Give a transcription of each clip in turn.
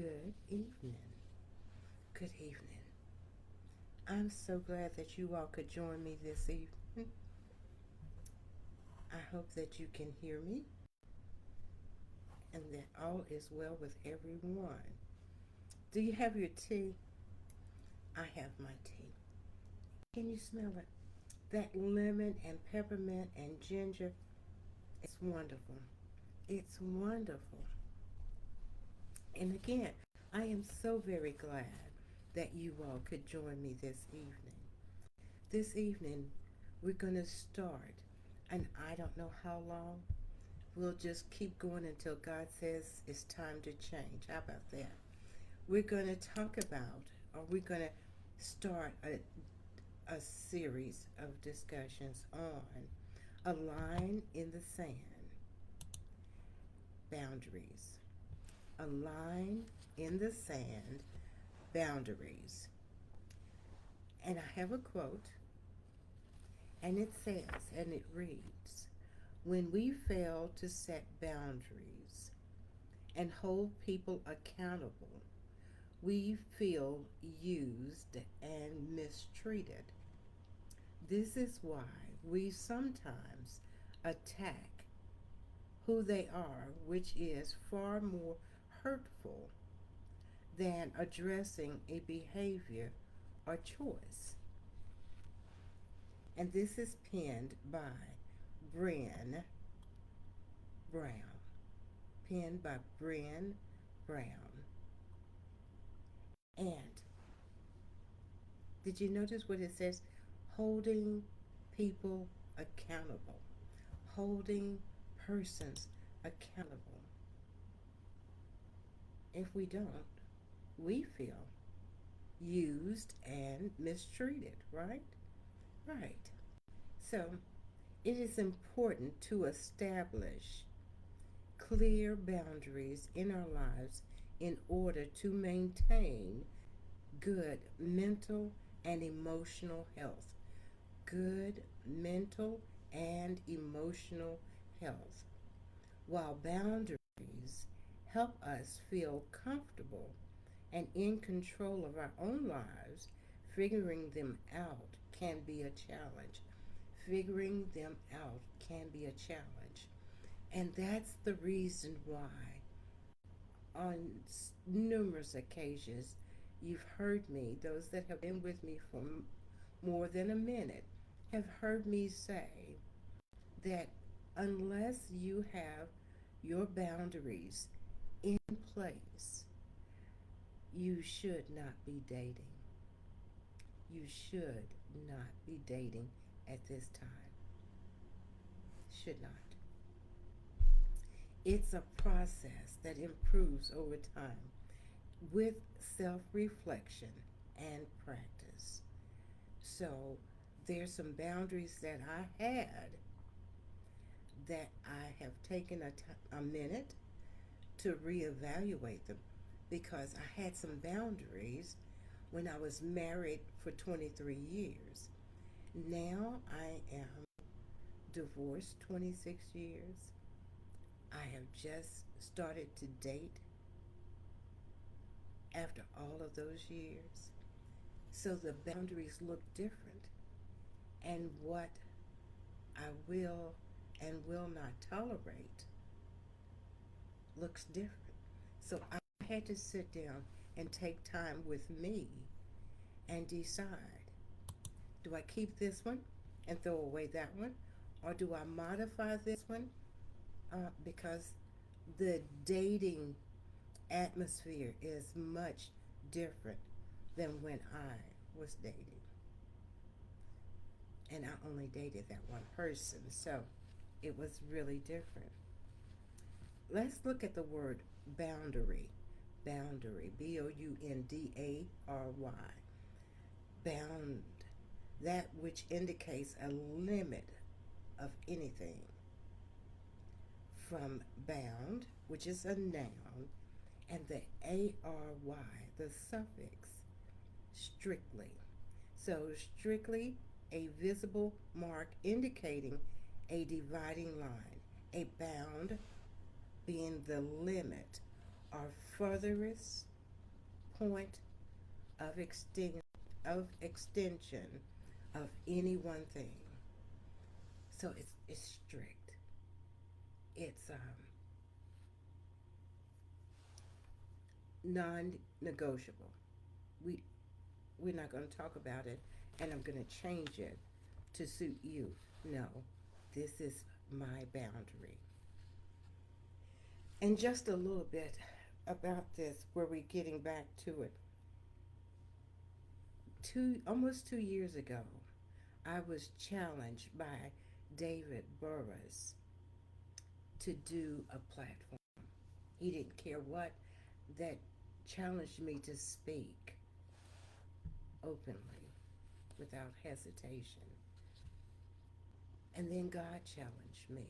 Good evening. Good evening. I'm so glad that you all could join me this evening. I hope that you can hear me and that all is well with everyone. Do you have your tea? I have my tea. Can you smell it? That lemon and peppermint and ginger, it's wonderful. It's wonderful. And again, I am so very glad that you all could join me this evening. This evening, we're going to start, and I don't know how long. We'll just keep going until God says it's time to change. How about that? We're going to talk about, or we're going to start a series of discussions on a line in the sand, boundaries. A line in the sand, boundaries. And I have a quote, and it says, and it reads, when we fail to set boundaries and hold people accountable, we feel used and mistreated. This is why we sometimes attack who they are, which is far more hurtful than addressing a behavior or choice. And this is penned by Brené Brown. Penned by Brené Brown. And did you notice what it says? Holding people accountable. Holding persons accountable. If we don't, we feel used and mistreated, right? Right. So it is important to establish clear boundaries in our lives in order to maintain good mental and emotional health. Good mental and emotional health. While boundaries help us feel comfortable and in control of our own lives, figuring them out can be a challenge. Figuring them out can be a challenge. And that's the reason why, on numerous occasions, you've heard me, those that have been with me for more than a minute, have heard me say that unless you have your boundaries in place, you should not be dating. You should not be dating at this time. Should not. It's a process that improves over time with self reflection and practice. So there's some boundaries that I had that I have taken a minute to reevaluate them because I had some boundaries when I was married for 23 years. Now I am divorced 26 years. I have just started to date after all of those years. So the boundaries look different. And what I will and will not tolerate looks different. So I had to sit down and take time with me and decide, do I keep this one and throw away that one? Or do I modify this one? Because the dating atmosphere is much different than when I was dating. And I only dated that one person. So it was really different. Let's look at the word boundary. Boundary. Boundary. Bound. That which indicates a limit of anything. From bound, which is a noun, and the ARY, the suffix, strictly. So, strictly a visible mark indicating a dividing line, a bound being the limit or furthest point of extension of any one thing. So it's strict. It's non-negotiable. We we're not going to talk about it, and I'm going to change it to suit you. No, this is my boundary. And just a little bit about this, where we're getting back to it. Almost 2 years ago, I was challenged by David Burris to do a platform. He didn't care what, that challenged me to speak openly without hesitation. And then God challenged me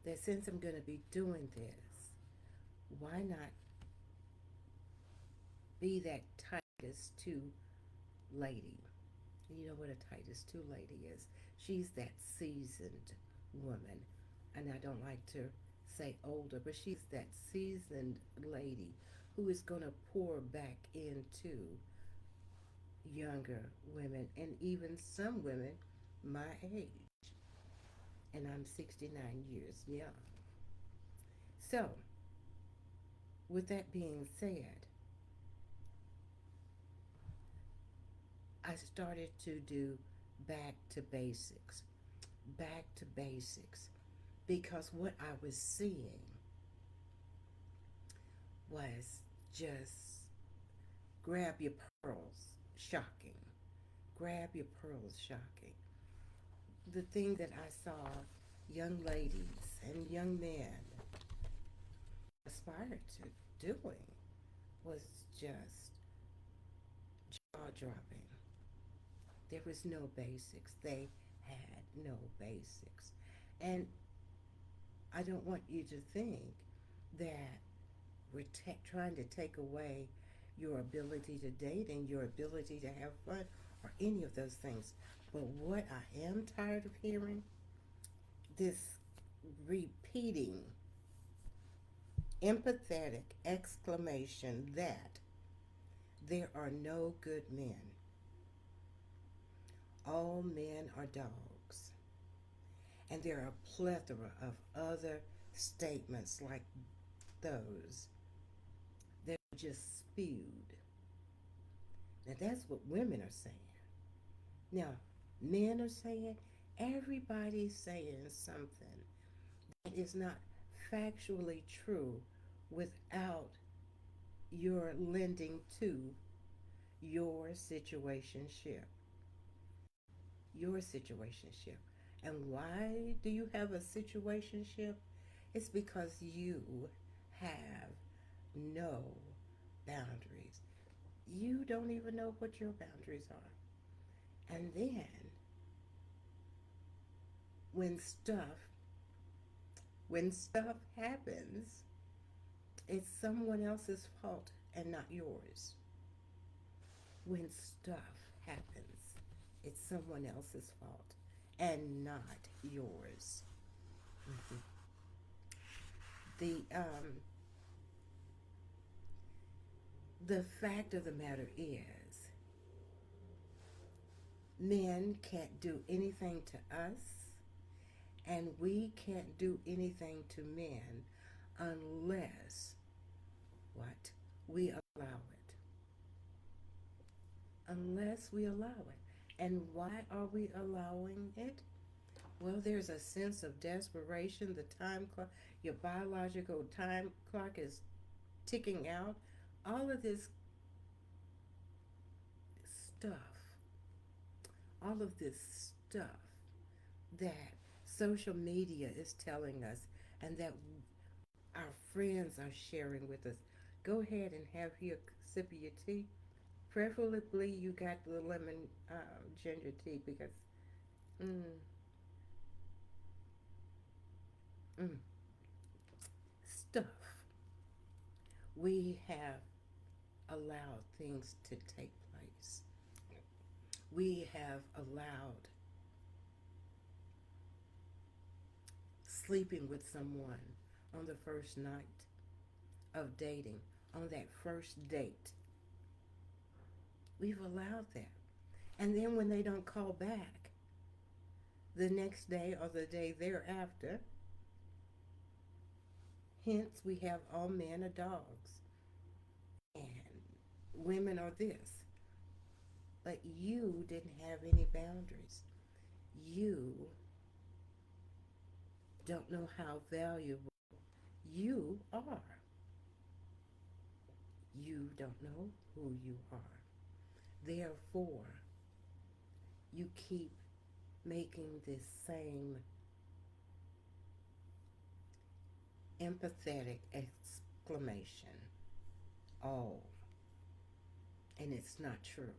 that since I'm going to be doing this, why not be that Titus 2 lady? You know what a Titus 2 lady is? She's that seasoned woman. And I don't like to say older, but she's that seasoned lady who is going to pour back into younger women and even some women my age. And I'm 69 years young. So, with that being said, I started to do back to basics, back to basics, because what I was seeing was just grab your pearls, shocking. Grab your pearls, shocking. The thing that I saw young ladies and young men aspire to doing was just jaw dropping. There was no basics. They had no basics. And I don't want you to think that we're trying to take away your ability to date and your ability to have fun or any of those things. But what I am tired of hearing, this repeating empathetic exclamation that there are no good men. All men are dogs. And there are a plethora of other statements like those that are just spewed. Now that's what women are saying. Now, men are saying, everybody's saying something that is not factually true without your lending to your situationship. Your situationship. And why do you have a situationship? It's because you have no boundaries. You don't even know what your boundaries are. And then when stuff when stuff happens, it's someone else's fault and not yours. When stuff happens, it's someone else's fault and not yours. Mhm. The fact of the matter is, men can't do anything to us, and we can't do anything to men unless what? We allow it. Unless we allow it. And why are we allowing it? Well, there's a sense of desperation. The time clock, your biological time clock is ticking out. All of this stuff, all of this stuff that social media is telling us and that our friends are sharing with us. Go ahead and have your sip of your tea. Preferably, you got the lemon ginger tea because mm, mm, stuff. We have allowed things to take place. We have allowed sleeping with someone on the first night of dating on that first date. We've allowed that. And then when they don't call back the next day or the day thereafter, hence we have all men are dogs and women are this. But you didn't have any boundaries. You don't know how valuable you are. You don't know who you are. Therefore, you keep making this same empathetic exclamation. Oh, and it's not true.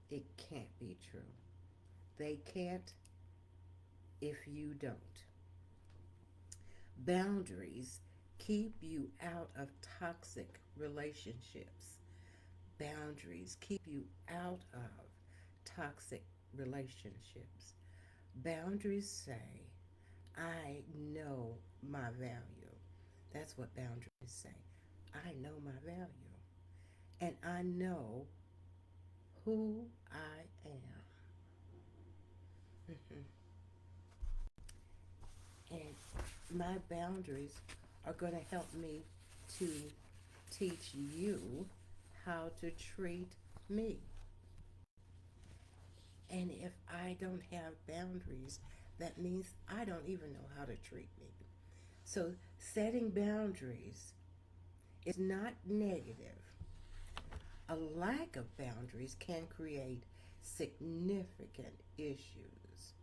It can't be true. They can't if you don't. Boundaries keep you out of toxic relationships. Boundaries keep you out of toxic relationships. Boundaries say, I know my value. That's what boundaries say. I know my value. And I know who I am. And my boundaries are going to help me to teach you how to treat me. And if I don't have boundaries, that means I don't even know how to treat me. So setting boundaries is not negative. A lack of boundaries can create significant issues.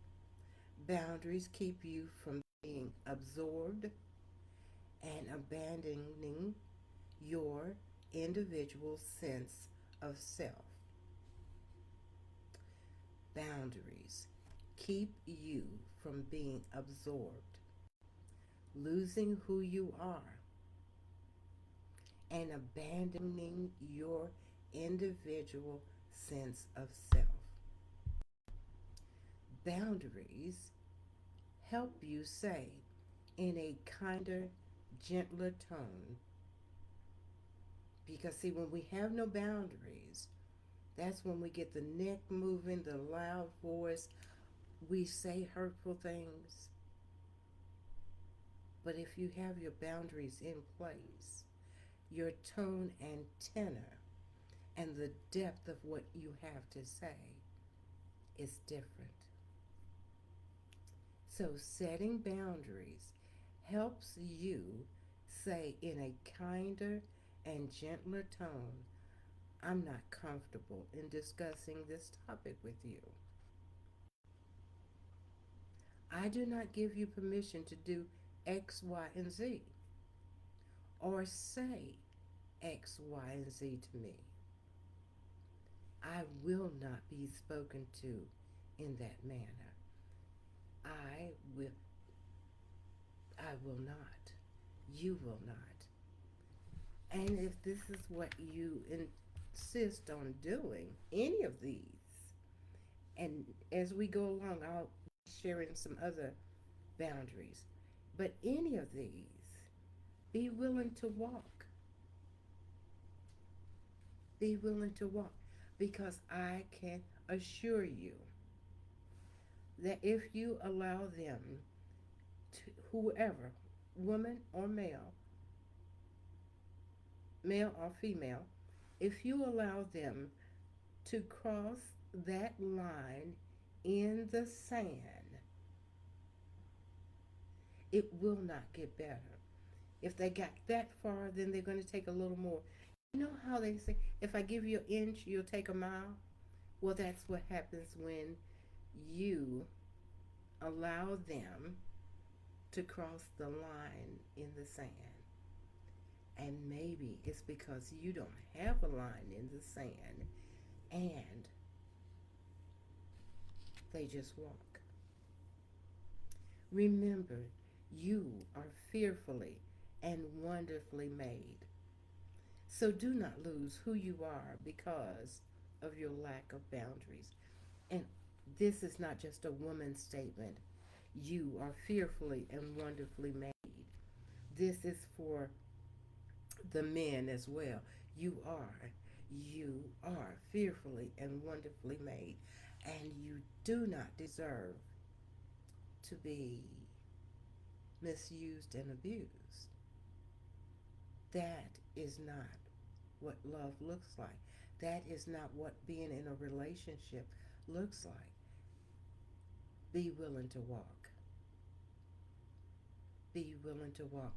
Boundaries keep you from being absorbed and abandoning your individual sense of self. Boundaries keep you from being absorbed, losing who you are, and abandoning your individual sense of self. Boundaries help you say in a kinder, gentler tone. Because, see, when we have no boundaries, that's when we get the neck moving, the loud voice. We say hurtful things. But if you have your boundaries in place, your tone and tenor and the depth of what you have to say is different. So setting boundaries helps you say in a kinder and gentler tone, I'm not comfortable in discussing this topic with you. I do not give you permission to do X, Y, and Z, or say X, Y, and Z to me. I will not be spoken to in that manner. I will I will not. You will not. And if this is what you insist on doing, any of these, and as we go along, I'll be sharing some other boundaries. But any of these, be willing to walk. Be willing to walk. Because I can assure you that if you allow them to, whoever, woman or male or female, if you allow them to cross that line in the sand, it will not get better. If they got that far, then they're going to take a little more. You know how they say, if I give you an inch, you'll take a mile? Well, that's what happens when you allow them to cross the line in the sand. And maybe it's because you don't have a line in the sand and they just walk. Remember, you are fearfully and wonderfully made. So do not lose who you are because of your lack of boundaries. And this is not just a woman's statement. You are fearfully and wonderfully made. This is for the men as well. You are. You are fearfully and wonderfully made, and you do not deserve to be misused and abused. That is not what love looks like. That is not what being in a relationship looks like. Be willing to walk. Be willing to walk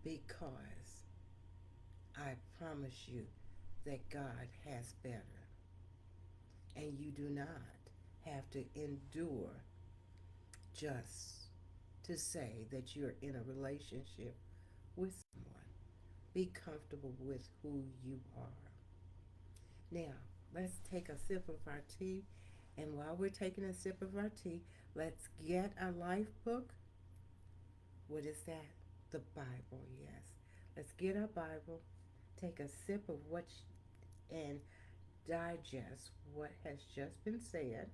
because I promise you that God has better. And you do not have to endure just to say that you're in a relationship with someone. Be comfortable with who you are. Now, let's take a sip of our tea. And while we're taking a sip of our tea, let's get a life book. What is that? The Bible, yes. Let's get our Bible, take a sip of and digest what has just been said.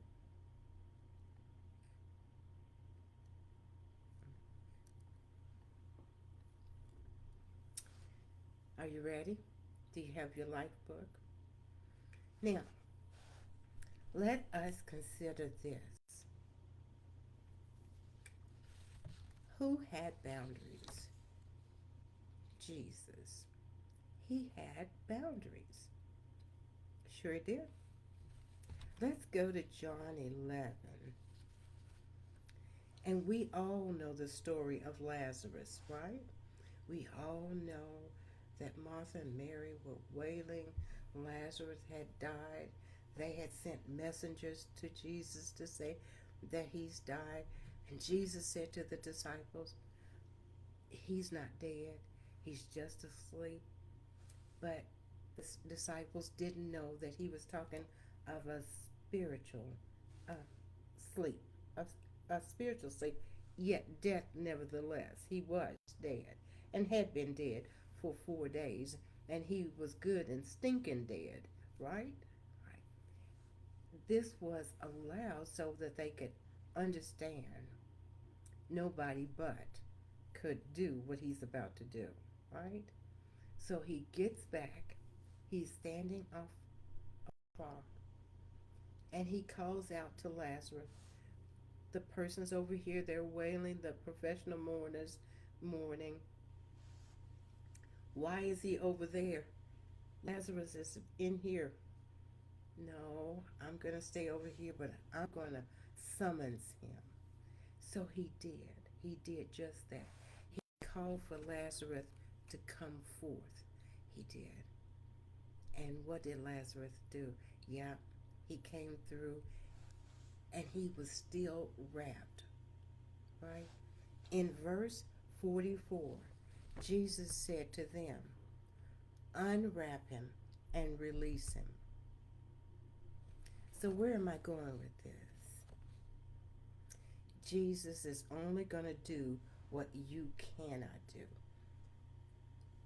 Are you ready? Do you have your life book? Now, let us consider this. Who had boundaries? Jesus. He had boundaries. Sure did. Let's go to John 11. And we all know the story of Lazarus, right? We all know that Martha and Mary were wailing. Lazarus had died. They had sent messengers to Jesus to say that he's died. And Jesus said to the disciples, he's not dead. He's just asleep. But the disciples didn't know that he was talking of a spiritual uh, sleep, a spiritual sleep, yet death nevertheless. He was dead and had been dead for 4 days, and he was good and stinking dead, right? Right. This was allowed so that they could understand nobody but could do what he's about to do, right? So he gets back, he's standing off far, and he calls out to Lazarus. The persons over here, they're wailing, the professional mourners mourning. Why is he over there? Lazarus is in here. No, I'm going to stay over here, but I'm going to summons him. So he did. He did just that. He called for Lazarus to come forth. He did. And what did Lazarus do? Yeah, he came through and he was still wrapped, right? In verse 44, Jesus said to them, unwrap him and release him. So, where am I going with this? Jesus is only going to do what you cannot do.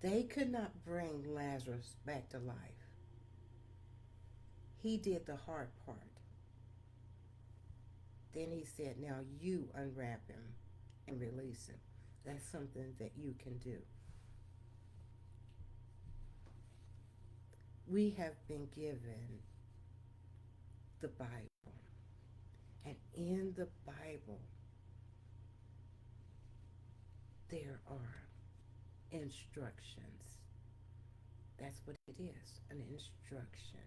They could not bring Lazarus back to life. He did the hard part. Then he said, now you unwrap him and release him. That's something that you can do. We have been given the Bible. And in the Bible, there are instructions. That's what it is, an instruction.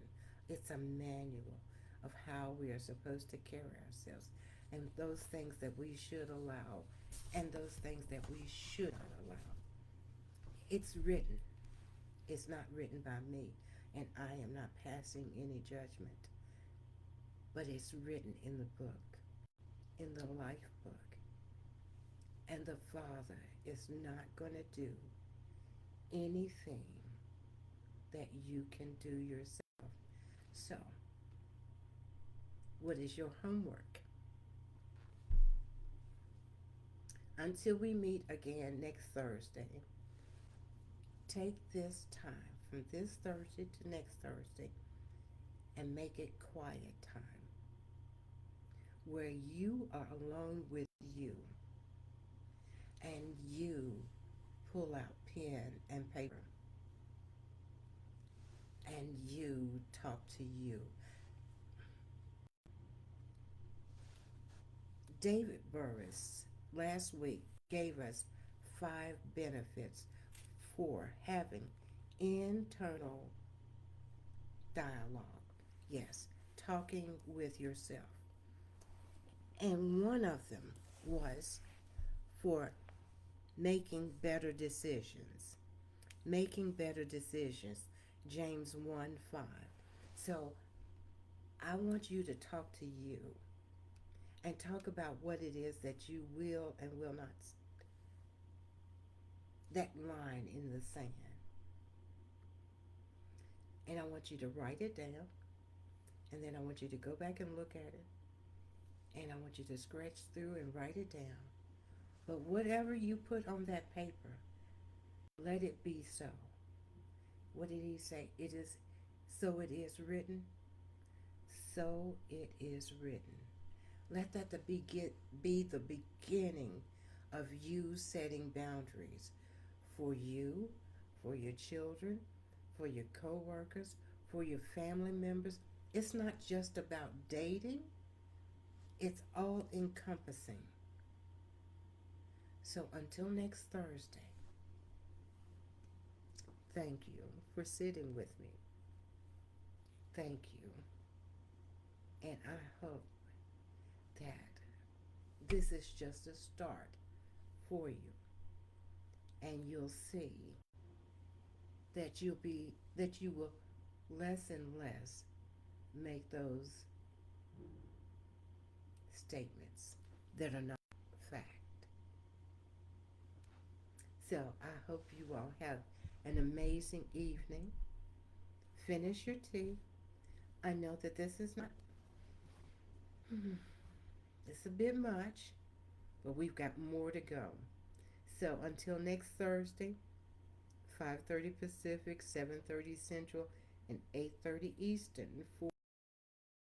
It's a manual of how we are supposed to carry ourselves and those things that we should allow and those things that we should not allow. It's written. It's not written by me, and I am not passing any judgment. But it's written in the book, in the life book. And the Father is not going to do anything that you can do yourself. So, what is your homework? Until we meet again next Thursday, take this time from this Thursday to next Thursday and make it quiet time where you are alone with you and you pull out pen and paper and you talk to you. David Burris last week gave us 5 benefits for having internal dialogue. Yes, talking with yourself. And one of them was for making better decisions. Making better decisions. James 1 5. So I want you to talk to you and talk about what it is that you will and will not, that line in the sand. And I want you to write it down, and then I want you to go back and look at it, and I want you to scratch through and write it down. But whatever you put on that paper, let it be so. What did he say? It is so it is written. So it is written. Let that be the beginning of you setting boundaries for you, for your children, for your coworkers, for your family members. It's not just about dating, it's all encompassing. So until next Thursday, thank you for sitting with me. Thank you. And I hope that this is just a start for you. And you'll see that you will less and less make those statements that are not fact. So I hope you all have an amazing evening. Finish your tea. I know that this is not, it's a bit much, but we've got more to go. So until next Thursday, 5:30 Pacific, 7:30 Central, and 8:30 Eastern for